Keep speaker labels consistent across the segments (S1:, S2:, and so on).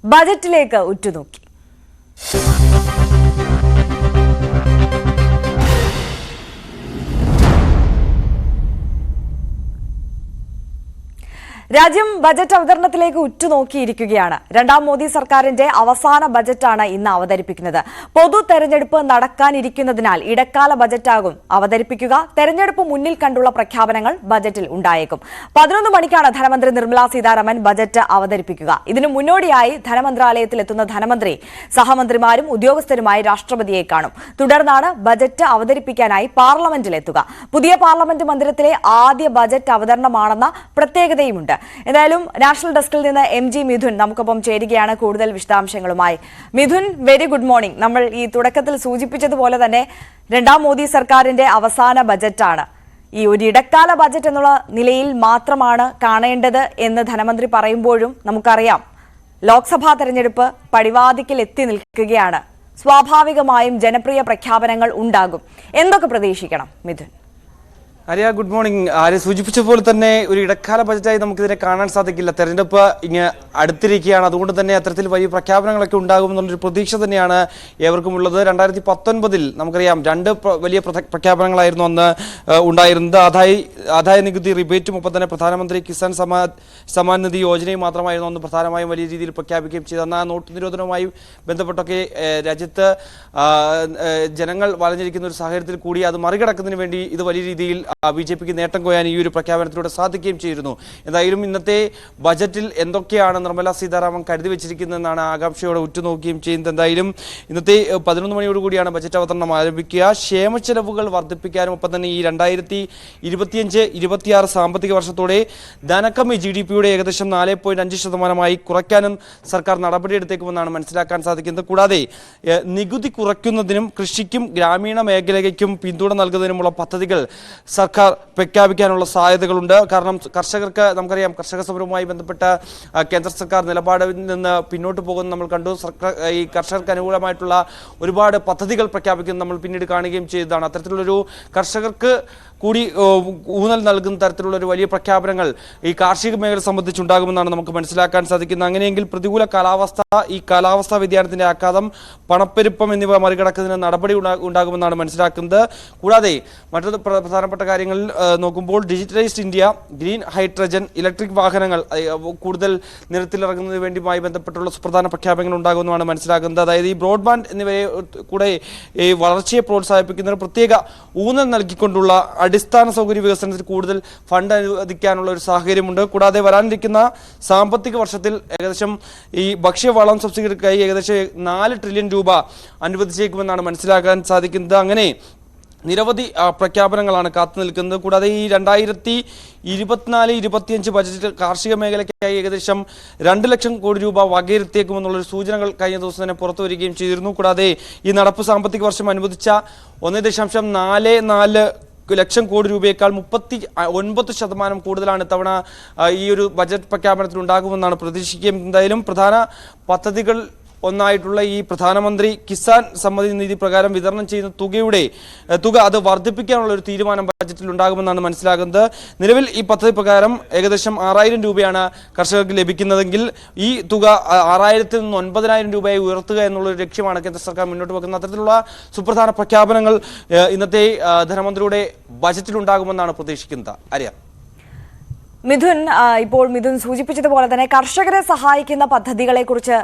S1: ബജറ്റിലേക്ക് ഉറ്റുനോക്കി. രാജ്യം ബജറ്റ് അവതരണത്തിലേക്ക് ഉറ്റുനോക്കിയിരിക്കുകയാണ്. രണ്ടാം മോദി സർക്കാരിന്റെ അവസാന ബജറ്റാണ് ഇന്ന് അവതരിപ്പിക്കുന്നത്. പൊതു തെരഞ്ഞെടുപ്പ് നടക്കാനിരിക്കുന്നതിനാൽ ഇടക്കാല ബജറ്റാകും അവതരിപ്പിക്കുക. തെരഞ്ഞെടുപ്പ് മുന്നിൽ കണ്ടുള്ള പ്രഖ്യാപനങ്ങൾ ബജറ്റിൽ ഉണ്ടായേക്കും. 11 മണിക്കാണ് ധനമന്ത്രി നിർമ്മലാ സീതാരാമൻ ബജറ്റ് അവതരിപ്പിക്കുക. ഇതിനു മുന്നോടിയായി ധനമന്ത്രാലയത്തിലെത്തുന്ന ധനമന്ത്രി സഹമന്ത്രിമാരും ഉദ്യോഗസ്ഥരുമായി രാഷ്ട്രപതിയെ കാണും. തുടർന്നാണ് ബജറ്റ് അവതരിപ്പിക്കാനായി പാർലമെന്റിലെത്തുക. പുതിയ പാർലമെന്റ് മന്ദിരത്തിലെ ആദ്യ ബജറ്റ് അവതരണമാണെന്ന പ്രത്യേകതയുമുണ്ട്. എന്തായാലും നാഷണൽ ഡെസ്കിൽ നിന്ന് MG മിഥുൻ നമുക്കൊപ്പം ചേരുകയാണ് കൂടുതൽ വിശദാംശങ്ങളുമായി. Mithun, very good morning. നമ്മൾ ഈ തുടക്കത്തിൽ സൂചിപ്പിച്ചതുപോലെ തന്നെ രണ്ടാം മോദി സർക്കാരിന്റെ അവസാന ബജറ്റാണ്. ഈ ഒരു ഇടക്കാല ബജറ്റ് എന്നുള്ള നിലയിൽ മാത്രമാണ് കാണേണ്ടത് എന്ന് ധനമന്ത്രി പറയുമ്പോഴും നമുക്കറിയാം ലോക്സഭാ തെരഞ്ഞെടുപ്പ് പടിവാതിക്കൽ എത്തി നിൽക്കുകയാണ്. സ്വാഭാവികമായും ജനപ്രിയ പ്രഖ്യാപനങ്ങൾ ഉണ്ടാകും. എന്തൊക്കെ പ്രതീക്ഷിക്കണം മിഥുൻ?
S2: Arya, good morning. ആര്യ സൂചിപ്പിച്ച പോലെ തന്നെ ഒരു ഇടക്കാല ബജറ്റായി നമുക്കിതിനെ കാണാൻ സാധിക്കില്ല. തെരഞ്ഞെടുപ്പ് ഇങ്ങ് അടുത്തിരിക്കുകയാണ്. അതുകൊണ്ട് തന്നെ അത്തരത്തിൽ വലിയ പ്രഖ്യാപനങ്ങളൊക്കെ ഉണ്ടാകുമെന്നുള്ളൊരു പ്രതീക്ഷ തന്നെയാണ് ഏവർക്കും ഉള്ളത്. 2019 നമുക്കറിയാം 2 വലിയ പ്രഖ്യാപനങ്ങളായിരുന്നു അന്ന് ഉണ്ടായിരുന്നത്. ആദായ നികുതി റിബേറ്റും ഒപ്പം തന്നെ പ്രധാനമന്ത്രി കിസാൻ സമ്മാൻ നിധി യോജനയും മാത്രമായിരുന്നു അന്ന് പ്രധാനമായും വലിയ രീതിയിൽ പ്രഖ്യാപിക്കുകയും ചെയ്തത്. എന്നാൽ നോട്ട് നിരോധനവുമായി ബന്ധപ്പെട്ടൊക്കെ രാജ്യത്ത് ജനങ്ങൾ വളഞ്ഞിരിക്കുന്ന ഒരു സാഹചര്യത്തിൽ കൂടി അത് മറികടക്കുന്നതിന് വേണ്ടി ഇത് വലിയ രീതിയിൽ BJPക്ക് നേട്ടം കൊയ്യാൻ ഈ ഒരു പ്രഖ്യാപനത്തിലൂടെ സാധിക്കുകയും ചെയ്തിരുന്നു. എന്തായാലും ഇന്നത്തെ ബജറ്റിൽ എന്തൊക്കെയാണ് നിർമ്മലാ സീതാരാമൻ കരുതി വെച്ചിരിക്കുന്നതെന്നാണ് ആകാംക്ഷയോടെ ഉറ്റുനോക്കുകയും ചെയ്യുന്നത്. എന്തായാലും ഇന്നത്തെ 11 മണിയോടുകൂടിയാണ് ബജറ്റ് അവതരണം ആരംഭിക്കുക. ക്ഷേമച്ചെലവുകൾ വർദ്ധിപ്പിക്കാനും ഒപ്പം തന്നെ ഈ 2025-26 സാമ്പത്തിക വർഷത്തോടെ ധനകമ്മി GDPയുടെ ഏകദേശം 4.5% കുറയ്ക്കാനും സർക്കാർ നടപടിയെടുത്തേക്കുമെന്നാണ് മനസ്സിലാക്കാൻ സാധിക്കുന്നത്. കൂടാതെ നികുതി കുറയ്ക്കുന്നതിനും കൃഷിക്കും ഗ്രാമീണ മേഖലയ്ക്കും പിന്തുണ നൽകുന്നതിനുമുള്ള പദ്ധതികൾ സർക്കാർ പ്രഖ്യാപിക്കാനുള്ള സാധ്യതകളുണ്ട്. കാരണം കർഷകർക്ക് നമുക്കറിയാം കർഷക സമരവുമായി ബന്ധപ്പെട്ട കേന്ദ്ര സർക്കാർ നിലപാടിൽ നിന്ന് പിന്നോട്ട് പോകുന്നത് നമ്മൾ കണ്ടു. ഈ കർഷകർക്ക് അനുകൂലമായിട്ടുള്ള ഒരുപാട് പദ്ധതികൾ പ്രഖ്യാപിക്കുന്നത് നമ്മൾ പിന്നീട് കാണുകയും ചെയ്തതാണ്. അത്തരത്തിലുള്ളൊരു കർഷകർക്ക് കൂടി ഊന്നൽ നൽകുന്ന തരത്തിലുള്ളൊരു വലിയ പ്രഖ്യാപനങ്ങൾ ഈ കാർഷിക മേഖല സംബന്ധിച്ചുണ്ടാകുമെന്നാണ് നമുക്ക് മനസ്സിലാക്കാൻ സാധിക്കുന്നത്. അങ്ങനെയെങ്കിൽ പ്രതികൂല കാലാവസ്ഥ, ഈ കാലാവസ്ഥാ വ്യതിയാനത്തിന്റെ ആഘാതം, പണപ്പെരുപ്പം എന്നിവ മറികടക്കുന്നതിന് നടപടി ഉണ്ടാകുമെന്നാണ് മനസ്സിലാക്കുന്നത്. കൂടാതെ മറ്റൊരു പ്രധാനപ്പെട്ട കാര്യങ്ങൾ നോക്കുമ്പോൾ digitalised India, green hydrogen, electric വാഹനങ്ങൾ കൂടുതൽ നിരത്തിലിറങ്ങുന്നതിന് വേണ്ടിയുമായി ബന്ധപ്പെട്ടുള്ള സുപ്രധാന പ്രഖ്യാപനങ്ങൾ ഉണ്ടാകുമെന്നാണ് മനസ്സിലാക്കുന്നത്. അതായത് ഈ ബ്രോഡ്ബാൻഡ് എന്നിവയെ കൂടെ ഈ വളർച്ചയെ പ്രോത്സാഹിപ്പിക്കുന്നതിന് പ്രത്യേക ഊന്നൽ നൽകിക്കൊണ്ടുള്ള അടിസ്ഥാന സൗകര്യ വികസനത്തിൽ കൂടുതൽ ഫണ്ട് അനുവദിക്കാനുള്ള ഒരു സാഹചര്യമുണ്ട്. കൂടാതെ വരാനിരിക്കുന്ന സാമ്പത്തിക വർഷത്തിൽ ഏകദേശം ഈ ഭക്ഷ്യവളം സബ്സിഡിക്കായി ഏകദേശം 4 ട്രില്യൺ രൂപ അനുവദിച്ചേക്കുമെന്നാണ് മനസ്സിലാക്കാൻ സാധിക്കുന്നത്. അങ്ങനെ നിരവധി പ്രഖ്യാപനങ്ങളാണ് കാത്തു നിൽക്കുന്നത്. കൂടാതെ ഈ 2024-25 ബജറ്റ് കാർഷിക മേഖലയ്ക്കായി ഏകദേശം 2 ലക്ഷം കോടി രൂപ വകയിരുത്തിയേക്കുമെന്നുള്ളൊരു സൂചനകൾ കഴിഞ്ഞ ദിവസം തന്നെ പുറത്തു വരികയും ചെയ്തിരുന്നു. കൂടാതെ ഈ നടപ്പ് സാമ്പത്തിക വർഷം അനുവദിച്ച 1.44 ലക്ഷം കോടി രൂപയേക്കാൾ 39% കൂടുതലാണ് ഇത്തവണ ഈ ഒരു ബജറ്റ് പ്രഖ്യാപനത്തിൽ ഉണ്ടാകുമെന്നാണ് പ്രതീക്ഷിക്കുന്നത്. എന്തായാലും പ്രധാന പദ്ധതികൾ ഒന്നായിട്ടുള്ള ഈ പ്രധാനമന്ത്രി കിസാൻ സമ്മാൻ നിധി പ്രകാരം വിതരണം ചെയ്യുന്ന തുക അത് വർദ്ധിപ്പിക്കാനുള്ള ഒരു തീരുമാനം ബജറ്റിൽ ഉണ്ടാകുമെന്നാണ് മനസ്സിലാകുന്നത്. നിലവിൽ ഈ പദ്ധതി പ്രകാരം ഏകദേശം 6000 രൂപയാണ് കർഷകർക്ക് ലഭിക്കുന്നതെങ്കിൽ ഈ തുക 6000-ൽ നിന്ന് 9000 രൂപയായി ഉയർത്തുക എന്നുള്ളൊരു ലക്ഷ്യമാണ് കേന്ദ്ര സർക്കാർ മുന്നോട്ട് വെക്കുന്നത്. അത്തരത്തിലുള്ള സുപ്രധാന പ്രഖ്യാപനങ്ങൾ ഇന്നത്തെ ധനമന്ത്രിയുടെ ബജറ്റിൽ ഉണ്ടാകുമെന്നാണ് പ്രതീക്ഷിക്കുന്നത്. ആര്യ.
S1: മിഥുൻ, ഇപ്പോൾ മിഥുൻ സൂചിപ്പിച്ചതുപോലെ തന്നെ കർഷകരെ സഹായിക്കുന്ന പദ്ധതികളെ കുറിച്ച്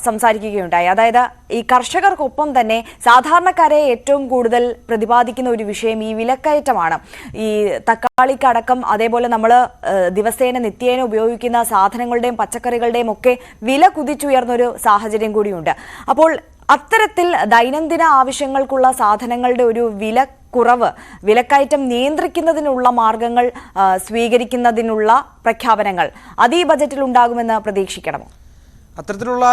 S1: സംസാരിക്കുകയുണ്ടായി. അതായത് ഈ കർഷകർക്കൊപ്പം തന്നെ സാധാരണക്കാരെ ഏറ്റവും കൂടുതൽ പ്രതിപാദിക്കുന്ന ഒരു വിഷയം ഈ വിലക്കയറ്റമാണ്. ഈ തക്കാളിക്കടക്കം അതേപോലെ നമ്മൾ ദിവസേന നിത്യേന ഉപയോഗിക്കുന്ന സാധനങ്ങളുടെയും പച്ചക്കറികളുടെയും ഒക്കെ വില കുതിച്ചുയർന്നൊരു സാഹചര്യം കൂടിയുണ്ട്. അപ്പോൾ അത്തരത്തിൽ ദൈനംദിന ആവശ്യങ്ങൾക്കുള്ള സാധനങ്ങളുടെ ഒരു വിലക്കയറ്റം നിയന്ത്രിക്കുന്നതിനുള്ള മാർഗങ്ങൾ സ്വീകരിക്കുന്നതിനുള്ള പ്രഖ്യാപനങ്ങൾ അത് ഈ ബജറ്റിൽ ഉണ്ടാകുമെന്ന് പ്രതീക്ഷിക്കണമോ?
S2: അത്തരത്തിലുള്ള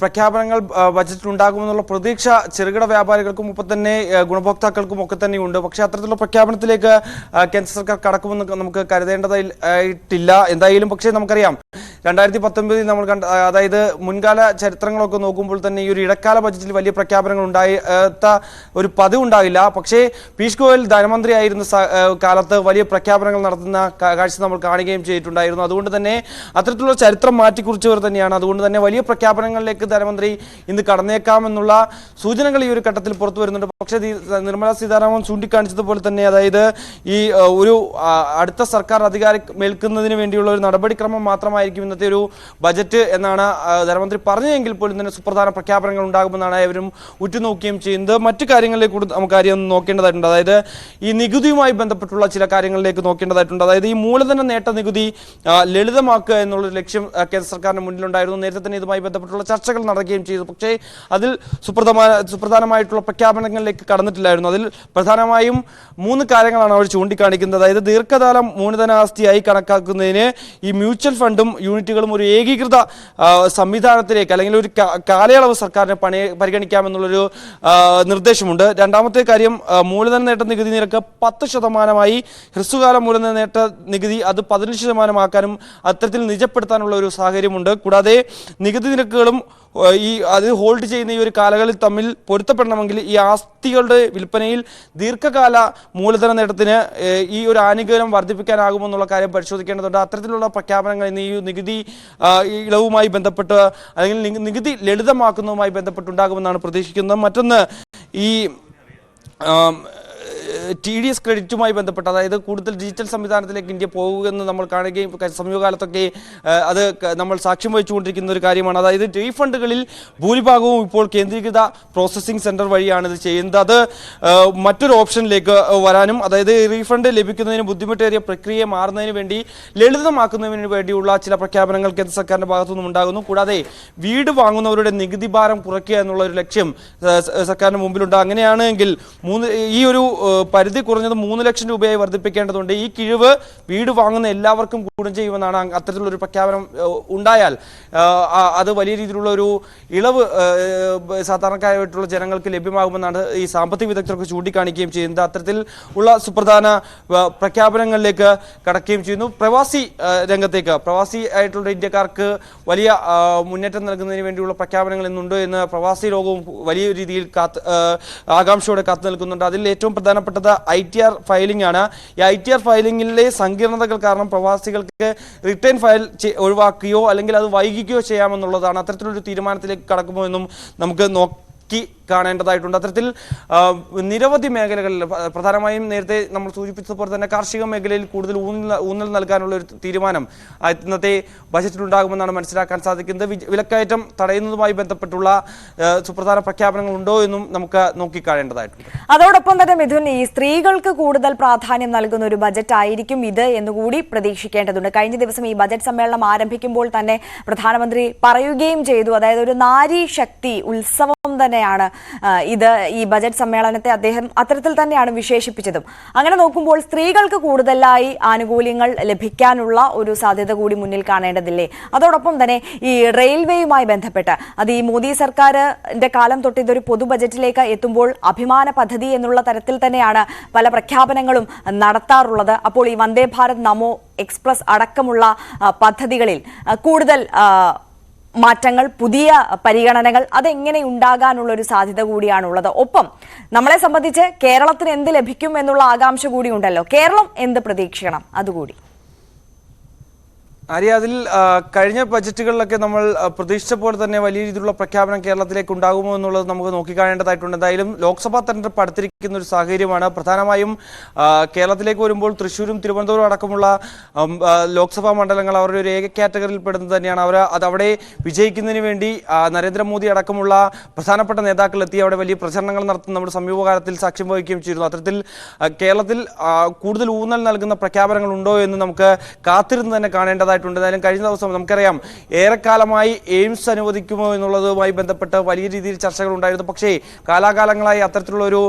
S2: പ്രഖ്യാപനങ്ങൾ ബജറ്റിൽ ഉണ്ടാകുമെന്നുള്ള പ്രതീക്ഷ ചെറുകിട വ്യാപാരികൾക്കും ഒപ്പം തന്നെ ഗുണഭോക്താക്കൾക്കും ഒക്കെ തന്നെയുണ്ട്. പക്ഷേ അത്തരത്തിലുള്ള പ്രഖ്യാപനത്തിലേക്ക് കേന്ദ്ര സർക്കാർ കടക്കുമെന്ന് നമുക്ക് കരുതേണ്ടതായിട്ടില്ല. എന്തായാലും പക്ഷേ നമുക്കറിയാം 2019 നമ്മൾ അതായത് മുൻകാല ചരിത്രങ്ങളൊക്കെ നോക്കുമ്പോൾ തന്നെ ഈ ഒരു ഇടക്കാല ബജറ്റിൽ വലിയ പ്രഖ്യാപനങ്ങൾ ഉണ്ടാത്ത ഒരു പതിവുണ്ടാകില്ല. പക്ഷേ പീയൂഷ് ഗോയൽ ധനമന്ത്രിയായിരുന്ന കാലത്ത് വലിയ പ്രഖ്യാപനങ്ങൾ നടത്തുന്ന കാഴ്ച നമ്മൾ കാണുകയും ചെയ്തിട്ടുണ്ടായിരുന്നു. അതുകൊണ്ട് തന്നെ അത്തരത്തിലുള്ള ചരിത്രം മാറ്റിക്കുറിച്ചവർ തന്നെ തന്നെയാണ്. അതുകൊണ്ട് തന്നെ വലിയ പ്രഖ്യാപനങ്ങളിലേക്ക് ധനമന്ത്രി ഇന്ന് കടന്നേക്കാമെന്നുള്ള സൂചനകൾ ഈ ഒരു ഘട്ടത്തിൽ പുറത്തു വരുന്നുണ്ട്. പക്ഷേ നിർമ്മലാ സീതാരാമൻ ചൂണ്ടിക്കാണിച്ചതുപോലെ തന്നെ അതായത് ഈ ഒരു അടുത്ത സർക്കാർ അധികാരമേൽക്കുന്നതിന് വേണ്ടിയുള്ള ഒരു നടപടിക്രമം മാത്രമായിരിക്കും ഇന്നത്തെ ഒരു ബജറ്റ് എന്നാണ് ധനമന്ത്രി പറഞ്ഞതെങ്കിൽ പോലും തന്നെ സുപ്രധാന പ്രഖ്യാപനങ്ങൾ ഉണ്ടാകുമെന്നാണ് ഏവരും ഉറ്റുനോക്കുകയും ചെയ്യുന്നത്. മറ്റു കാര്യങ്ങളിലേക്ക് കൂടി നമുക്ക് കാര്യം നോക്കേണ്ടതായിട്ടുണ്ട്. അതായത് ഈ നികുതിയുമായി ബന്ധപ്പെട്ടുള്ള ചില കാര്യങ്ങളിലേക്ക് നോക്കേണ്ടതായിട്ടുണ്ട്. അതായത് ഈ മൂലധന നേട്ട നികുതി ലളിതമാക്കുക എന്നുള്ളൊരു ലക്ഷ്യം കേന്ദ്ര സർക്കാരിന് മുന്നിലുണ്ടായിരുന്നു. നേരത്തെ തന്നെ ഇതുമായി ബന്ധപ്പെട്ടുള്ള ചർച്ചകൾ നടക്കുകയും ചെയ്തു. പക്ഷേ അതിൽ സുപ്രധാനമായിട്ടുള്ള പ്രഖ്യാപനങ്ങളിലേക്ക് കടന്നിട്ടില്ലായിരുന്നു. അതിൽ പ്രധാനമായും 3 കാര്യങ്ങളാണ് അവർ ചൂണ്ടിക്കാണിക്കുന്നത്. അതായത് ദീർഘകാലം മൂലധനാസ്തിയായി കണക്കാക്കുന്നതിന് ഈ മ്യൂച്വൽ ഫണ്ടും യൂണിറ്റുകളും ഒരു ഏകീകൃത സംവിധാനത്തിലേക്ക് അല്ലെങ്കിൽ ഒരു കാലയളവ് സർക്കാരിനെ പരിഗണിക്കാമെന്നുള്ളൊരു നിർദ്ദേശമുണ്ട്. രണ്ടാമത്തെ കാര്യം മൂലധന നേട്ട നികുതി നിരക്ക് 10% ഹ്രസ്വകാല മൂലധന നേട്ട നികുതി അത് 15% അത്തരത്തിൽ നിജപ്പെടുത്താനുള്ള ഒരു സാഹചര്യമുണ്ട്. കൂടാതെ നികുതി നിരക്കുകളും അത് ഹോൾഡ് ചെയ്യുന്ന ഈ ഒരു കാലങ്ങളിൽ തമ്മിൽ പൊരുത്തപ്പെടണമെങ്കിൽ ഈ ആസ്തികളുടെ വിൽപ്പനയിൽ ദീർഘകാല മൂലധന നേട്ടത്തിന് ഈ ഒരു ആനുകൂല്യം വർദ്ധിപ്പിക്കാനാകുമെന്നുള്ള കാര്യം പരിശോധിക്കേണ്ടതുണ്ട്. അത്തരത്തിലുള്ള പ്രഖ്യാപനങ്ങൾ ഇന്ന് ഈ നികുതി ഇളവുമായി ബന്ധപ്പെട്ട് അല്ലെങ്കിൽ നികുതി ലളിതമാക്കുന്നതുമായി ബന്ധപ്പെട്ടുണ്ടാകുമെന്നാണ് പ്രതീക്ഷിക്കുന്നത്. മറ്റൊന്ന് ഈ TDS ക്രെഡിറ്റുമായി ബന്ധപ്പെട്ട് അതായത് കൂടുതൽ ഡിജിറ്റൽ സംവിധാനത്തിലേക്ക് ഇന്ത്യ പോകുമെന്ന് നമ്മൾ കാണുകയും സമീപകാലത്തൊക്കെ അത് നമ്മൾ സാക്ഷ്യം വഹിച്ചുകൊണ്ടിരിക്കുന്ന ഒരു കാര്യമാണ്. അതായത് റീഫണ്ടുകളിൽ ഭൂരിഭാഗവും ഇപ്പോൾ കേന്ദ്രീകൃത പ്രോസസ്സിംഗ് സെന്റർ വഴിയാണ് ഇത് ചെയ്യുന്നത്. അത് മറ്റൊരു ഓപ്ഷനിലേക്ക് വരാനും അതായത് റീഫണ്ട് ലഭിക്കുന്നതിന് ബുദ്ധിമുട്ടേറിയ പ്രക്രിയയെ മാറുന്നതിന് വേണ്ടി ലളിതമാക്കുന്നതിന് വേണ്ടിയുള്ള ചില പ്രഖ്യാപനങ്ങൾ കേന്ദ്ര സർക്കാരിന്റെ ഭാഗത്തുനിന്നും ഉണ്ടാകുന്നു. കൂടാതെ വീട് വാങ്ങുന്നവരുടെ നികുതി ഭാരം കുറയ്ക്കുക എന്നുള്ള ഒരു ലക്ഷ്യം സർക്കാരിന് മുമ്പിലുണ്ട്. അങ്ങനെയാണെങ്കിൽ ഈ ഒരു പരിധി കുറഞ്ഞത് 3 ലക്ഷം രൂപയായി വർദ്ധിപ്പിക്കേണ്ടതുണ്ട്. ഈ കിഴിവ് വീട് വാങ്ങുന്ന എല്ലാവർക്കും ഗുണം ചെയ്യുമെന്നാണ്. അത്തരത്തിലുള്ളൊരു പ്രഖ്യാപനം ഉണ്ടായാൽ അത് വലിയ രീതിയിലുള്ള ഒരു ഇളവ് സാധാരണക്കാരായിട്ടുള്ള ജനങ്ങൾക്ക് ലഭ്യമാകുമെന്നാണ് ഈ സാമ്പത്തിക വിദഗ്ധർക്ക് ചൂണ്ടിക്കാണിക്കുകയും ചെയ്യുന്നത്. അത്തരത്തിൽ ഉള്ള സുപ്രധാന പ്രഖ്യാപനങ്ങളിലേക്ക് കടക്കുകയും ചെയ്യുന്നു. പ്രവാസി രംഗത്തേക്ക് പ്രവാസി ആയിട്ടുള്ള ഇന്ത്യക്കാർക്ക് വലിയ മുന്നേറ്റം നൽകുന്നതിന് വേണ്ടിയുള്ള പ്രഖ്യാപനങ്ങൾ ഇന്നുണ്ട് എന്ന് പ്രവാസി ലോകവും വലിയ രീതിയിൽ ആകാംക്ഷയോടെ കാത്തു നിൽക്കുന്നുണ്ട്. അതിൽ ഏറ്റവും പ്രധാനപ്പെട്ടത് ITR ഫയലിംഗ് ആണ്. ഈ ITR ഫയലിംഗിലെ സങ്കീർണതകൾ കാരണം പ്രവാസികൾക്ക് റിട്ടേൺ ഫയൽ ഒഴിവാക്കുകയോ അല്ലെങ്കിൽ അത് വൈകിക്കുകയോ ചെയ്യാമെന്നുള്ളതാണ്. അത്തരത്തിലൊരു തീരുമാനത്തിലേക്ക് കടക്കുമോ എന്നും നമുക്ക് നോക്കി കാണേണ്ടതായിട്ടുണ്ട്. അത്തരത്തിൽ നിരവധി മേഖലകളിൽ പ്രധാനമായും നേരത്തെ നമ്മൾ സൂചിപ്പിച്ചതുപോലെ തന്നെ കാർഷിക മേഖലയിൽ കൂടുതൽ ഊന്നൽ നൽകാനുള്ള ഒരു തീരുമാനം ഇന്നത്തെ ബജറ്റിലുണ്ടാകുമെന്നാണ് മനസ്സിലാക്കാൻ സാധിക്കുന്നത്. വിലക്കയറ്റം തടയുന്നതുമായി ബന്ധപ്പെട്ടുള്ള സുപ്രധാന പ്രഖ്യാപനങ്ങൾ ഉണ്ടോ എന്നും നമുക്ക് നോക്കിക്കാണേണ്ടതായിട്ടുണ്ട്.
S1: അതോടൊപ്പം തന്നെ മിഥുൻ, ഈ സ്ത്രീകൾക്ക് കൂടുതൽ പ്രാധാന്യം നൽകുന്ന ഒരു ബജറ്റ് ആയിരിക്കും ഇത് എന്നുകൂടി പ്രതീക്ഷിക്കേണ്ടതുണ്ട്. കഴിഞ്ഞ ദിവസം ഈ ബജറ്റ് സമ്മേളനം ആരംഭിക്കുമ്പോൾ തന്നെ പ്രധാനമന്ത്രി പറയുകയും ചെയ്തു, അതായത് ഒരു നാരി ശക്തി ഉത്സവം തന്നെയാണ് ഇത്. ഈ ബജറ്റ് സമ്മേളനത്തെ അദ്ദേഹം അത്തരത്തിൽ തന്നെയാണ് വിശേഷിപ്പിച്ചതും. അങ്ങനെ നോക്കുമ്പോൾ സ്ത്രീകൾക്ക് കൂടുതലായി ആനുകൂല്യങ്ങൾ ലഭിക്കാനുള്ള ഒരു സാധ്യത കൂടി മുന്നിൽ കാണേണ്ടതില്ലേ? അതോടൊപ്പം തന്നെ ഈ റെയിൽവേയുമായി ബന്ധപ്പെട്ട് അത് ഈ മോദി സർക്കാരിന്റെ കാലം തൊട്ട് ഇതൊരു പൊതു ബജറ്റിലേക്ക് എത്തുമ്പോൾ അഭിമാന പദ്ധതി എന്നുള്ള തരത്തിൽ തന്നെയാണ് പല പ്രഖ്യാപനങ്ങളും നടത്താറുള്ളത്. അപ്പോൾ ഈ വന്ദേ ഭാരത് നമോ എക്സ്പ്രസ് അടക്കമുള്ള പദ്ധതികളിൽ കൂടുതൽ മാറ്റങ്ങൾ, പുതിയ പരിഗണനകൾ അതെങ്ങനെ ഉണ്ടാകാനുള്ള ഒരു സാധ്യത കൂടിയാണുള്ളത്. ഒപ്പം നമ്മളെ സംബന്ധിച്ച് കേരളത്തിന് എന്ത് ലഭിക്കും എന്നുള്ള ആകാംക്ഷ കൂടി ഉണ്ടല്ലോ. കേരളം എന്ത് പ്രതീക്ഷിക്കണം അതുകൂടി.
S2: അതിൽ കഴിഞ്ഞ ബജറ്റുകളിലൊക്കെ നമ്മൾ പ്രതീക്ഷിച്ച പോലെ തന്നെ വലിയ രീതിയിലുള്ള പ്രഖ്യാപനം കേരളത്തിലേക്ക് ഉണ്ടാകുമോ എന്നുള്ളത് നമുക്ക് നോക്കിക്കാണേണ്ടതായിട്ടുണ്ട്. എന്തായാലും ലോക്സഭാ തെരഞ്ഞെടുപ്പ് അടുത്തിരിക്കുന്ന ഒരു സാഹചര്യമാണ്. പ്രധാനമായും കേരളത്തിലേക്ക് വരുമ്പോൾ തൃശ്ശൂരും തിരുവനന്തപുരം അടക്കമുള്ള ലോക്സഭാ മണ്ഡലങ്ങൾ അവരുടെ ഒരു ഏക കാറ്റഗറിയിൽ പെടുന്നത് തന്നെയാണ്. അവിടെ വിജയിക്കുന്നതിന് വേണ്ടി നരേന്ദ്രമോദി അടക്കമുള്ള പ്രധാനപ്പെട്ട നേതാക്കൾ എത്തി അവിടെ വലിയ പ്രചരണങ്ങൾ നടത്തുന്ന നമ്മുടെ സമീപകാലത്തിൽ സാക്ഷ്യം വഹിക്കുകയും ചെയ്തിരുന്നു. അത്തരത്തിൽ കേരളത്തിൽ കൂടുതൽ ഊന്നൽ നൽകുന്ന പ്രഖ്യാപനങ്ങൾ ഉണ്ടോ എന്ന് നമുക്ക് കാത്തിരുന്ന് തന്നെ കാണേണ്ടതായിട്ടുണ്ട്. എന്തായാലും കഴിഞ്ഞ ദിവസം നമുക്കറിയാം ഏറെക്കാലമായി എയിംസ് അനുവദിക്കുമോ എന്നുള്ളതുമായി ബന്ധപ്പെട്ട് വലിയ രീതിയിൽ ചർച്ചകൾ ഉണ്ടായിരുന്നു. പക്ഷേ കാലാകാലങ്ങളായി അത്തരത്തിലുള്ള ഒരു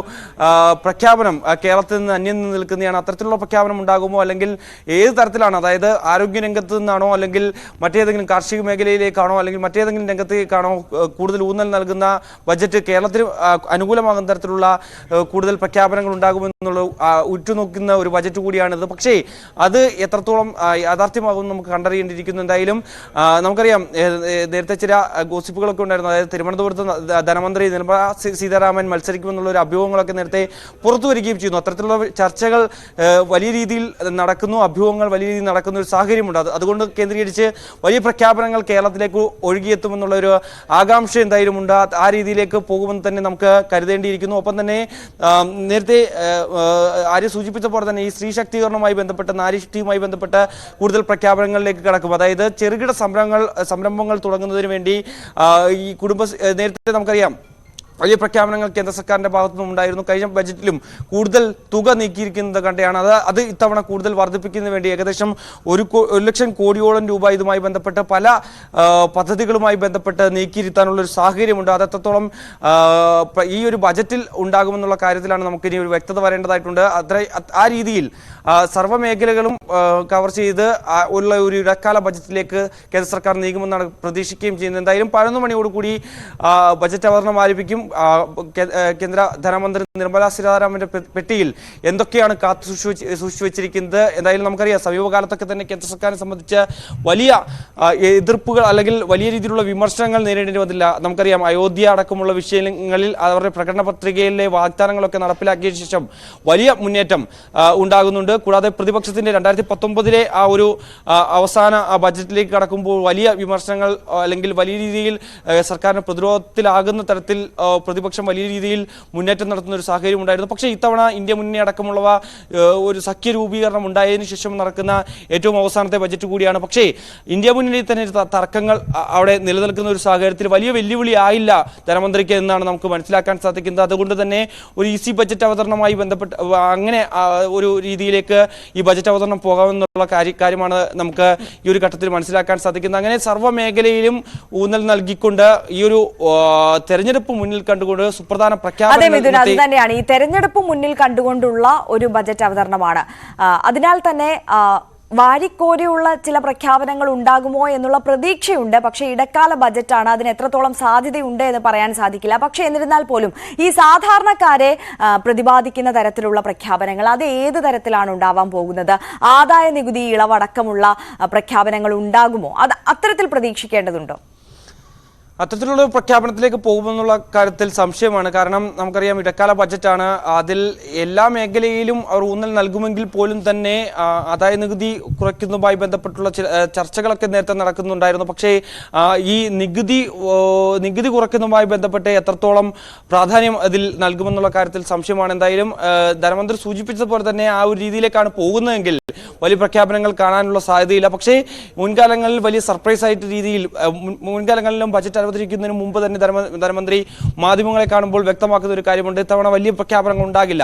S2: പ്രഖ്യാപനം കേരളത്തിൽ നിന്ന് അന്യം നിന്ന് നിൽക്കുന്നതാണ്. അത്തരത്തിലുള്ള പ്രഖ്യാപനം ഉണ്ടാകുമോ, അല്ലെങ്കിൽ ഏത് തരത്തിലാണ്, അതായത് ആരോഗ്യ രംഗത്ത് നിന്നാണോ അല്ലെങ്കിൽ മറ്റേതെങ്കിലും കാർഷിക മേഖലയിലേക്കാണോ അല്ലെങ്കിൽ മറ്റേതെങ്കിലും രംഗത്തേക്കാണോ കൂടുതൽ ഊന്നൽ നൽകുന്ന ബജറ്റ് കേരളത്തിന് അനുകൂലമാകുന്ന തരത്തിലുള്ള കൂടുതൽ പ്രഖ്യാപനങ്ങൾ ഉണ്ടാകുമെന്നുള്ള ഉറ്റുനോക്കുന്ന ഒരു ബജറ്റ് കൂടിയാണിത്. പക്ഷേ അത് എത്രത്തോളം യാഥാർത്ഥ്യമാകുമെന്ന് നമുക്ക് കണ്ടറിയേണ്ടിയിരിക്കുന്നു. എന്തായാലും നമുക്കറിയാം നേരത്തെ ചില ഗോസിപ്പുകളൊക്കെ ഉണ്ടായിരുന്നു. അതായത് തിരുവനന്തപുരത്ത് ധനമന്ത്രി നിർമ്മലാ സീതാരാമൻ മത്സരിക്കുമെന്നുള്ള ഒരു അഭ്യൂഹങ്ങളൊക്കെ നേരത്തെ പുറത്തു വരികയും ചെയ്യുന്നു. അത്തരത്തിലുള്ള ചർച്ചകൾ വലിയ രീതിയിൽ നടക്കുന്നു, അഭ്യൂഹങ്ങൾ വലിയ രീതിയിൽ നടക്കുന്ന ഒരു സാഹചര്യമുണ്ട്. അതുകൊണ്ട് കേന്ദ്രീകരിച്ച് വലിയ പ്രഖ്യാപനങ്ങൾ കേരളത്തിലേക്ക് ഒഴുകിയെത്തുമെന്നുള്ള ഒരു ആകാംക്ഷ എന്തായാലും ഉണ്ട്. ആ രീതിയിലേക്ക് പോകുമെന്ന് തന്നെ നമുക്ക് കരുതേണ്ടിയിരിക്കുന്നു. ഒപ്പം തന്നെ നേരത്തെ ആര്യ സൂചിപ്പിച്ച പോലെ തന്നെ ഈ സ്ത്രീ ശാക്തീകരണവുമായി ബന്ധപ്പെട്ട് നാരീശക്തിയുമായി ബന്ധപ്പെട്ട് കൂടുതൽ പ്രഖ്യാപനങ്ങളിലേക്ക് കടക്കും. അതായത് ചെറുകിട സംരംഭങ്ങൾ തുടങ്ങുന്നതിന് വേണ്ടി ഈ നേരത്തെ നമുക്കറിയാം വലിയ പ്രഖ്യാപനങ്ങൾ കേന്ദ്ര സർക്കാരിന്റെ ഭാഗത്തു നിന്നുണ്ടായിരുന്നു. കഴിഞ്ഞ ബജറ്റിലും കൂടുതൽ തുക നീക്കിയിരിക്കുന്നത് കണ്ടെയാണ്. അത് ഇത്തവണ കൂടുതൽ വർദ്ധിപ്പിക്കുന്നതിന് വേണ്ടി ഏകദേശം 1 ലക്ഷം കോടിയോളം രൂപ ഇതുമായി ബന്ധപ്പെട്ട് പല പദ്ധതികളുമായി ബന്ധപ്പെട്ട് നീക്കിയിരുത്താനുള്ള ഒരു സാഹചര്യമുണ്ട്. അത് എത്രത്തോളം ഈ ഒരു ബജറ്റിൽ ഉണ്ടാകുമെന്നുള്ള കാര്യത്തിലാണ് നമുക്കിനി ഒരു വ്യക്തത വരേണ്ടതായിട്ടുണ്ട്. ആ രീതിയിൽ സർവ്വമേഖലകളും കവർ ചെയ്ത് ഉള്ള ഒരു ഇടക്കാല ബജറ്റിലേക്ക് കേന്ദ്ര സർക്കാർ നീങ്ങുമെന്നാണ് പ്രതീക്ഷിക്കുകയും ചെയ്യുന്നത്. എന്തായാലും 11 മണിയോടുകൂടി ബജറ്റ് അവതരണം ആരംഭിക്കും. കേന്ദ്ര ധനമന്ത്രി നിർമ്മലാ സീതാരാമന്റെ പെട്ടിയിൽ എന്തൊക്കെയാണ് സൂക്ഷിച്ചു വെച്ചിരിക്കുന്നത്? എന്തായാലും നമുക്കറിയാം സമീപകാലത്തൊക്കെ തന്നെ കേന്ദ്ര സർക്കാരിനെ സംബന്ധിച്ച് വലിയ എതിർപ്പുകൾ അല്ലെങ്കിൽ വലിയ രീതിയിലുള്ള വിമർശനങ്ങൾ നേരിടേണ്ടി വന്നില്ല. നമുക്കറിയാം അയോധ്യ അടക്കമുള്ള വിഷയങ്ങളിൽ അവരുടെ പ്രകടന പത്രികയിലെ വാഗ്ദാനങ്ങളൊക്കെ നടപ്പിലാക്കിയ ശേഷം വലിയ മുന്നേറ്റം ഉണ്ടാകുന്നുണ്ട്. കൂടാതെ പ്രതിപക്ഷത്തിന്റെ 2019 ആ ഒരു അവസാന ബജറ്റിലേക്ക് കടക്കുമ്പോൾ വലിയ വിമർശനങ്ങൾ അല്ലെങ്കിൽ വലിയ രീതിയിൽ സർക്കാരിന് പ്രതിരോധത്തിലാകുന്ന തരത്തിൽ പ്രതിപക്ഷം വലിയ രീതിയിൽ മുന്നേറ്റം നടത്തുന്ന ഒരു സാഹചര്യം ഉണ്ടായിരുന്നു. പക്ഷേ ഇത്തവണ ഇന്ത്യ മുന്നണി അടക്കമുള്ളവ ഒരു സഖ്യ രൂപീകരണം ഉണ്ടായതിനു ശേഷം നടക്കുന്ന ഏറ്റവും അവസാനത്തെ ബജറ്റ് കൂടിയാണ്. പക്ഷേ ഇന്ത്യ മുന്നണിയിൽ തന്നെ തർക്കങ്ങൾ അവിടെ നിലനിൽക്കുന്ന ഒരു സാഹചര്യത്തിൽ വലിയ വെല്ലുവിളി ആയില്ല ധനമന്ത്രിക്ക് എന്നാണ് നമുക്ക് മനസ്സിലാക്കാൻ സാധിക്കുന്നത്. അതുകൊണ്ട് തന്നെ ഒരു ഈസി ബജറ്റ് അവതരണവുമായി ബന്ധപ്പെട്ട് അങ്ങനെ ഒരു രീതിയിലേക്ക് ഈ ബജറ്റ് അവതരണം പോകാമെന്നുള്ള കാര്യമാണ് നമുക്ക് ഈ ഒരു ഘട്ടത്തിൽ മനസ്സിലാക്കാൻ സാധിക്കുന്നത്. അങ്ങനെ സർവ്വമേഖലയിലും ഊന്നൽ നൽകിക്കൊണ്ട് ഈ ഒരു തെരഞ്ഞെടുപ്പ് മുന്നിൽ കണ്ടുകൊണ്ട് സുപ്രധാന പ്രഖ്യാപനം
S1: അത് തന്നെയാണ് ഈ തെരഞ്ഞെടുപ്പ് മുന്നിൽ കണ്ടുകൊണ്ടുള്ള ഒരു ബജറ്റ് അവതരണമാണ്. അതിനാൽ തന്നെ വാരിക്കോരിയുള്ള ചില പ്രഖ്യാപനങ്ങൾ ഉണ്ടാകുമോ എന്നുള്ള പ്രതീക്ഷയുണ്ട്. പക്ഷേ ഇടക്കാല ബജറ്റാണ്, അതിന് എത്രത്തോളം സാധ്യതയുണ്ട് എന്ന് പറയാൻ സാധിക്കില്ല. പക്ഷേ എന്നിരുന്നാൽ പോലും ഈ സാധാരണക്കാരെ പ്രതിപാദിക്കുന്ന തരത്തിലുള്ള പ്രഖ്യാപനങ്ങൾ അത് ഏത് തരത്തിലാണ് ഉണ്ടാവാൻ പോകുന്നത്? ആദായ നികുതി ഇളവടക്കമുള്ള പ്രഖ്യാപനങ്ങൾ ഉണ്ടാകുമോ? അത് അത്തരത്തിൽ പ്രതീക്ഷിക്കേണ്ടതുണ്ടോ?
S2: അത്തരത്തിലുള്ള പ്രഖ്യാപനത്തിലേക്ക് പോകുമെന്നുള്ള കാര്യത്തിൽ സംശയമാണ്. കാരണം നമുക്കറിയാം ഇടക്കാല ബജറ്റാണ്. അതിൽ എല്ലാ മേഖലയിലും അവർ ഊന്നൽ നൽകുമെങ്കിൽ പോലും തന്നെ ആദായ നികുതി കുറയ്ക്കുന്നതുമായി ബന്ധപ്പെട്ടുള്ള ചർച്ചകളൊക്കെ നേരത്തെ നടക്കുന്നുണ്ടായിരുന്നു. പക്ഷേ ഈ നികുതി കുറയ്ക്കുന്നതുമായി ബന്ധപ്പെട്ട് എത്രത്തോളം പ്രാധാന്യം അതിൽ നൽകുമെന്നുള്ള കാര്യത്തിൽ സംശയമാണ്. എന്തായാലും ധനമന്ത്രി സൂചിപ്പിച്ചതുപോലെ തന്നെ ആ ഒരു രീതിയിലേക്കാണ് പോകുന്നതെങ്കിൽ വലിയ പ്രഖ്യാപനങ്ങൾ കാണാനുള്ള സാധ്യതയില്ല. പക്ഷേ മുൻകാലങ്ങളിൽ വലിയ സർപ്രൈസ് ആയിട്ട് രീതിയിൽ മുൻകാലങ്ങളിലും ബജറ്റ് അവതരിക്കുന്നതിന് മുമ്പ് തന്നെ ധനമന്ത്രി മാധ്യമങ്ങളെ കാണുമ്പോൾ വ്യക്തമാക്കുന്ന ഒരു കാര്യമുണ്ട്. ഇത്തവണ വലിയ പ്രഖ്യാപനങ്ങൾ ഉണ്ടാകില്ല,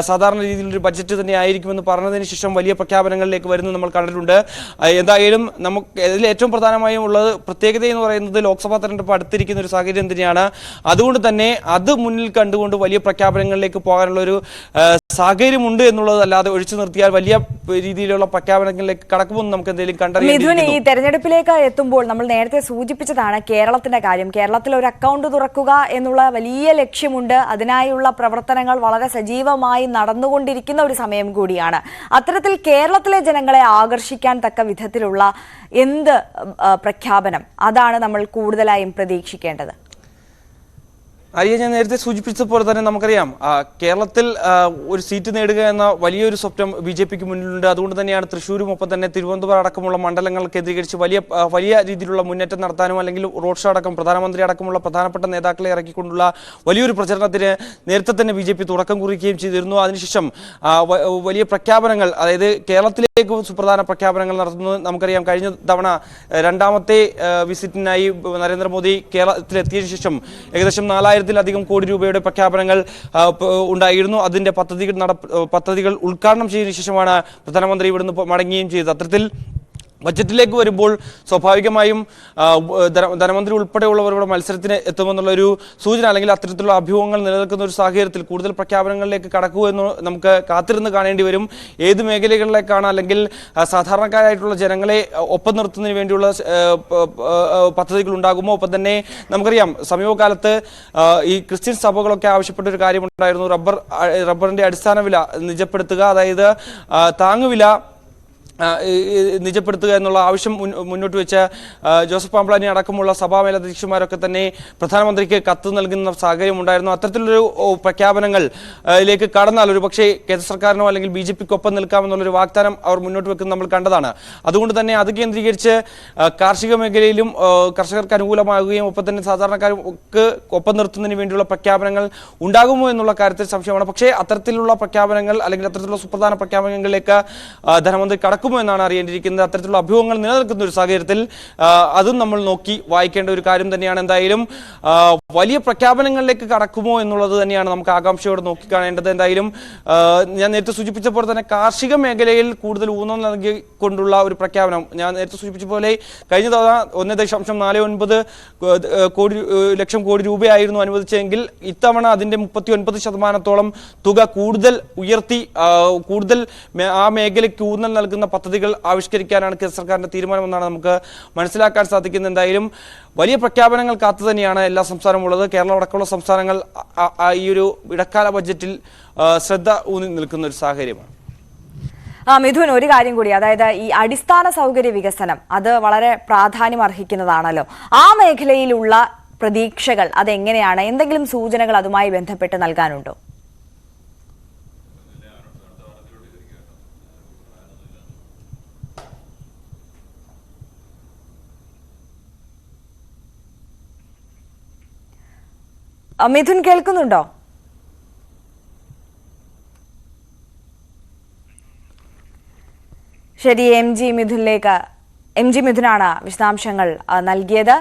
S2: സാധാരണ രീതിയിലൊരു ബജറ്റ് തന്നെ ആയിരിക്കുമെന്ന് പറഞ്ഞതിന് ശേഷം വലിയ പ്രഖ്യാപനങ്ങളിലേക്ക് വരുന്നത് നമ്മൾ കണ്ടിട്ടുണ്ട്. എന്തായാലും നമുക്ക് ഇതിൽ ഏറ്റവും പ്രധാനമായും ഉള്ളത് പ്രത്യേകത എന്ന് പറയുന്നത് ലോക്സഭാ തെരഞ്ഞെടുപ്പ് അടുത്തിരിക്കുന്ന ഒരു സാഹചര്യം തന്നെയാണ്. അതുകൊണ്ട് തന്നെ അത് മുന്നിൽ കണ്ടുകൊണ്ട് വലിയ പ്രഖ്യാപനങ്ങളിലേക്ക് പോകാനുള്ള ഒരു സാഹചര്യമുണ്ട് എന്നുള്ളതല്ലാതെ ഒഴിച്ചു നിർത്തിയാൽ വലിയ രീതിയിലുള്ള പ്രഖ്യാപനങ്ങളിലേക്ക് കടക്കുമെന്ന് നമുക്ക് എന്തെങ്കിലും കണ്ടറിയാം.
S1: ഈ തെരഞ്ഞെടുപ്പിലേക്ക് എത്തുമ്പോൾ നമ്മൾ നേരത്തെ സൂചിപ്പിച്ചതാണ് കേരളത്തിന്റെ കാര്യം. കേരളത്തിൽ ഒരു അക്കൗണ്ട് തുറക്കുക എന്നുള്ള വലിയ ലക്ഷ്യമുണ്ട്. അതിനായുള്ള പ്രവർത്തനങ്ങൾ വളരെ സജീവമായി നടന്നുകൊണ്ടിരിക്കുന്ന ഒരു സമയം കൂടിയാണ്. അത്തരത്തിൽ കേരളത്തിലെ ജനങ്ങളെ ആകർഷിക്കാൻ തക്ക വിധത്തിലുള്ള എന്ത് പ്രഖ്യാപനം അതാണ് നമ്മൾ കൂടുതലായും പ്രതീക്ഷിക്കേണ്ടത്?
S2: ആര്യ, ഞാൻ നേരത്തെ സൂചിപ്പിച്ചതുപോലെ തന്നെ നമുക്കറിയാം കേരളത്തിൽ ഒരു സീറ്റ് നേടുക എന്ന വലിയൊരു സ്വപ്നം BJPക്ക് മുന്നിലുണ്ട്. അതുകൊണ്ട് തന്നെയാണ് തൃശ്ശൂരും ഒപ്പം തന്നെ തിരുവനന്തപുരം അടക്കമുള്ള മണ്ഡലങ്ങൾ കേന്ദ്രീകരിച്ച് വലിയ രീതിയിലുള്ള മുന്നേറ്റം നടത്താനും അല്ലെങ്കിൽ റോഡ് ഷോ അടക്കം പ്രധാനമന്ത്രി അടക്കമുള്ള പ്രധാനപ്പെട്ട നേതാക്കളെ ഇറക്കിക്കൊണ്ടുള്ള വലിയൊരു പ്രചരണത്തിന് നേരത്തെ തന്നെ BJP തുടക്കം കുറിക്കുകയും ചെയ്തിരുന്നു. അതിനുശേഷം വലിയ പ്രഖ്യാപനങ്ങൾ, അതായത് കേരളത്തിലേക്ക് സുപ്രധാന പ്രഖ്യാപനങ്ങൾ നടത്തുന്നത് നമുക്കറിയാം. കഴിഞ്ഞ തവണ 2ാമത്തെ വിസിറ്റിനായി നരേന്ദ്രമോദി കേരളത്തിലെത്തിയതിനു ശേഷം ഏകദേശം 4000-ലധികം കോടി രൂപയുടെ പ്രഖ്യാപനങ്ങൾ ഉണ്ടായിരുന്നു. അതിന്റെ പദ്ധതികൾ ഉദ്ഘാടനം ചെയ്തതിനു ശേഷമാണ് പ്രധാനമന്ത്രി ഇവിടുന്ന് മടങ്ങുകയും ചെയ്തത്. അത്തരത്തിൽ ബജറ്റിലേക്ക് വരുമ്പോൾ സ്വാഭാവികമായും ധനമന്ത്രി ഉൾപ്പെടെയുള്ളവരുടെ മത്സരത്തിന് എത്തുമെന്നുള്ളൊരു സൂചന അല്ലെങ്കിൽ അത്തരത്തിലുള്ള അഭ്യൂഹങ്ങൾ നിലനിൽക്കുന്ന ഒരു സാഹചര്യത്തിൽ കൂടുതൽ പ്രഖ്യാപനങ്ങളിലേക്ക് കടക്കൂ എന്ന് നമുക്ക് കാത്തിരുന്ന് കാണേണ്ടി വരും. ഏത് മേഖലകളിലേക്കാണ് അല്ലെങ്കിൽ സാധാരണക്കാരായിട്ടുള്ള ജനങ്ങളെ ഒപ്പം നിർത്തുന്നതിന് വേണ്ടിയുള്ള പദ്ധതികൾ ഉണ്ടാകുമോ? ഒപ്പം തന്നെ നമുക്കറിയാം സമീപകാലത്ത് ഈ ക്രിസ്ത്യൻ സഭകളൊക്കെ ആവശ്യപ്പെട്ട ഒരു കാര്യമുണ്ടായിരുന്നു, റബ്ബറിന്റെ അടിസ്ഥാന വില നിജപ്പെടുത്തുക, അതായത് താങ്ങുവില നിജപ്പെടുത്തുക എന്നുള്ള ആവശ്യം മുന്നോട്ട് വെച്ച ജോസഫ് പാമ്പ്ലാനി അടക്കമുള്ള സഭാ മേലധ്യക്ഷന്മാരൊക്കെ തന്നെ പ്രധാനമന്ത്രിക്ക് കത്ത് നൽകുന്ന സാഹചര്യം ഉണ്ടായിരുന്നു. അത്തരത്തിലൊരു പ്രഖ്യാപനങ്ങളിലേക്ക് കടന്നാൽ ഒരു പക്ഷേ കേന്ദ്ര സർക്കാരിനോ അല്ലെങ്കിൽ BJPക്കൊപ്പം നിൽക്കാമെന്നുള്ളൊരു വാഗ്ദാനം അവർ മുന്നോട്ട് വെക്കുന്നത് നമ്മൾ കണ്ടതാണ്. അതുകൊണ്ട് തന്നെ അത് കേന്ദ്രീകരിച്ച് കാർഷിക മേഖലയിലും കർഷകർക്ക് അനുകൂലമാകുകയും ഒപ്പം തന്നെ സാധാരണക്കാർക്ക് ഒപ്പം നിർത്തുന്നതിന് വേണ്ടിയുള്ള പ്രഖ്യാപനങ്ങൾ ഉണ്ടാകുമോ എന്നുള്ള കാര്യത്തിൽ സംശയമാണ്. പക്ഷേ അത്തരത്തിലുള്ള പ്രഖ്യാപനങ്ങൾ അല്ലെങ്കിൽ അത്തരത്തിലുള്ള സുപ്രധാന പ്രഖ്യാപനങ്ങളിലേക്ക് ധനമന്ത്രി കടക്കുമോ എന്നാണ് അറിയേണ്ടിയിരിക്കുന്നത്. അത്തരത്തിലുള്ള അഭ്യൂഹങ്ങൾ നിലനിൽക്കുന്ന ഒരു സാഹചര്യത്തിൽ അതും നമ്മൾ നോക്കി വായിക്കേണ്ട ഒരു കാര്യം തന്നെയാണ്. എന്തായാലും വലിയ പ്രഖ്യാപനങ്ങളിലേക്ക് കടക്കുമോ എന്നുള്ളത് തന്നെയാണ് നമുക്ക് ആകാംക്ഷയോടെ നോക്കിക്കാണേണ്ടത്. എന്തായാലും ഞാൻ നേരത്തെ സൂചിപ്പിച്ചപ്പോൾ തന്നെ കാർഷിക മേഖലയിൽ കൂടുതൽ ഊന്നൽ നൽകിക്കൊണ്ടുള്ള ഒരു പ്രഖ്യാപനം ഞാൻ നേരത്തെ സൂചിപ്പിച്ച പോലെ കഴിഞ്ഞ തവണ 1.49 ലക്ഷം കോടി രൂപയായിരുന്നു അനുവദിച്ചെങ്കിൽ ഇത്തവണ അതിന്റെ 39% തുക കൂടുതൽ ഉയർത്തി കൂടുതൽ ആ മേഖലയ്ക്ക് ഊന്നൽ നൽകുന്ന പദ്ധതികൾ ആവിഷ്കരിക്കാനാണ് കേന്ദ്ര സർക്കാരിന്റെ തീരുമാനമെന്നാണ് നമുക്ക് മനസ്സിലാക്കാൻ സാധിക്കുന്നത്. എന്തായാലും വലിയ പ്രഖ്യാപനങ്ങൾ കാത്തു തന്നെയാണ് എല്ലാ സംസ്ഥാനവും ഉള്ളത്. കേരളം അടക്കമുള്ള സംസ്ഥാനങ്ങൾ ഈ ഒരു ഇടക്കാല ബജറ്റിൽ ശ്രദ്ധ ഊന്നി നിൽക്കുന്ന ഒരു സാഹചര്യമാണ്.
S1: മിഥുൻ, ഒരു കാര്യം കൂടി, അതായത് ഈ അടിസ്ഥാന സൗകര്യ വികസനം അത് വളരെ പ്രാധാന്യം അർഹിക്കുന്നതാണല്ലോ. ആ മേഖലയിലുള്ള പ്രതീക്ഷകൾ അതെങ്ങനെയാണ്? എന്തെങ്കിലും സൂചനകൾ അതുമായി ബന്ധപ്പെട്ട് നൽകാനുണ്ടോ? മിഥുൻ കേൾക്കുന്നുണ്ടോ? ശരി, എം ജി മിഥുനാണ് വിശദാംശങ്ങൾ നൽകിയത്.